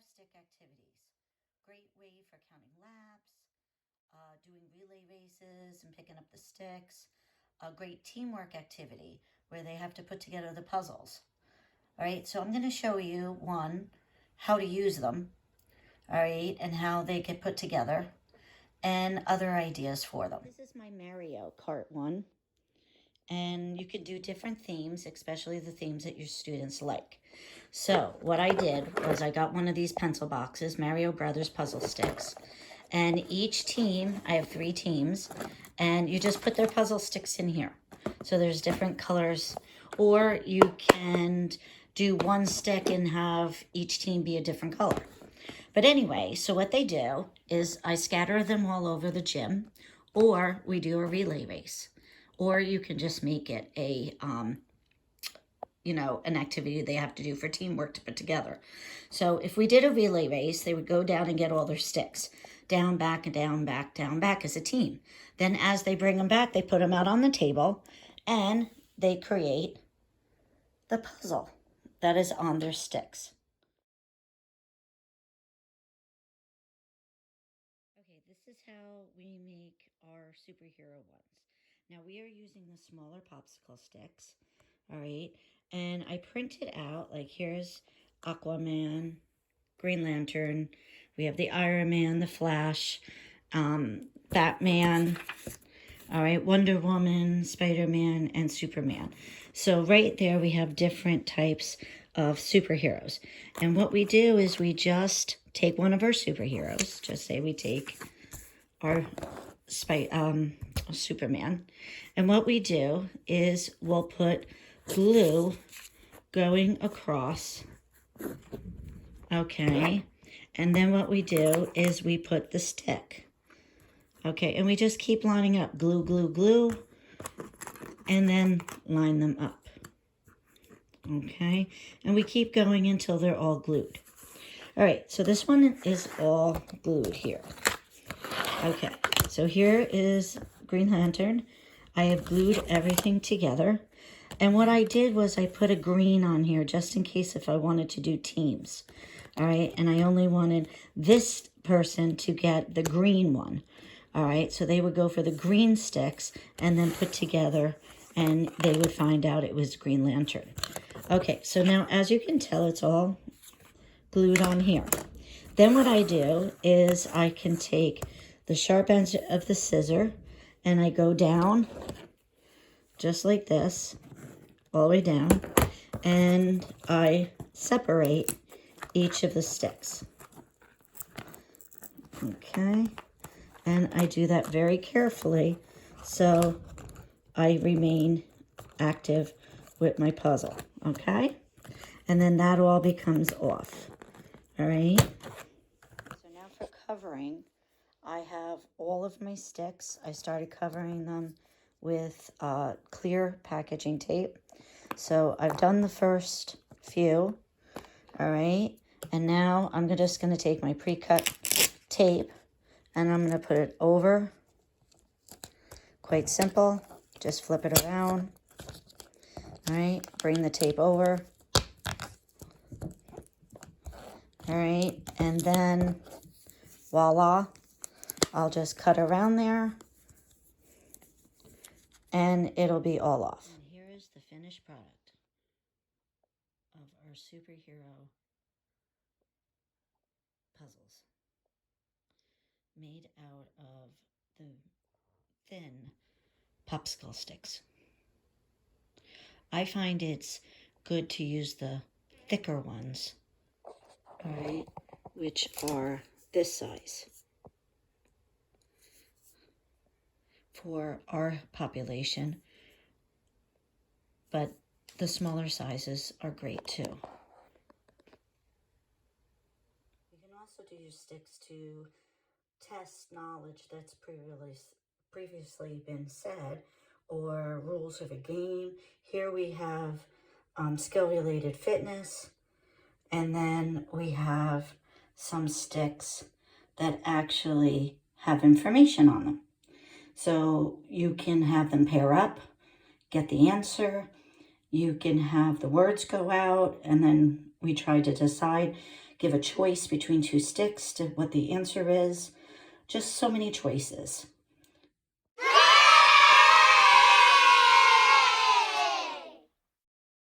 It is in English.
5-stick activities. Great way for counting laps, doing relay races and picking up the sticks. A great teamwork activity where they have to put together the puzzles. All right, so I'm going to show you how to use them, all right, and how they get put together, and other ideas for them. This is my Mario Kart one, and you can do different themes, especially the themes that your students like. So what I did was I got one of these pencil boxes, Mario Brothers puzzle sticks, and each team, I have 3 teams, and you just put their puzzle sticks in here. So there's different colors, or you can do one stick and have each team be a different color. But anyway, so what they do is I scatter them all over the gym, or we do a relay race, or you can just make it a, an activity they have to do for teamwork to put together. So if we did a relay race, they would go down and get all their sticks. Down, back, down, back as a team. Then as they bring them back, they put them out on the table and they create the puzzle that is on their sticks. Okay, this is how we make our superhero ones. Now we are using the smaller popsicle sticks, all right? And I printed out, like here's Aquaman, Green Lantern, we have the Iron Man, the Flash, Batman, all right, Wonder Woman, Spider-Man, and Superman. So right there we have different types of superheroes. And what we do is we just take one of our superheroes, just say we take our Superman, and what we do is we'll put glue going across, okay, and then what we do is we put the stick, okay, and we just keep lining up, glue, glue, glue, and then line them up, okay, and we keep going until they're all glued. All right, so this one is all glued here. Okay, so here is Green Lantern. I have glued everything together. And what I did was I put a green on here just in case if I wanted to do teams. All right, and I only wanted this person to get the green one. All right, so they would go for the green sticks and then put together and they would find out it was Green Lantern. Okay, so now as you can tell, it's all glued on here. Then what I do is I can take the sharp edge of the scissor and I go down just like this, all the way down, and I separate each of the sticks. Okay, and I do that very carefully so I remain active with my puzzle, okay? And then that all becomes off, all right? So now for covering, I have all of my sticks. I started covering them with clear packaging tape. So I've done the first few, all right? And now I'm just going to take my pre-cut tape and I'm going to put it over. Quite simple. Just flip it around, all right? Bring the tape over, all right? And then, voila. I'll just cut around there and it'll be all off. And here is the finished product of our superhero puzzles made out of the thin popsicle sticks. I find it's good to use the thicker ones, all right, which are this size. For our population, but the smaller sizes are great too. You can also do your sticks to test knowledge that's previously been said or rules of a game. Here we have skill-related fitness, and then we have some sticks that actually have information on them. So you can have them pair up, get the answer. You can have the words go out, and then we try to decide, give a choice between two sticks to what the answer is. Just so many choices.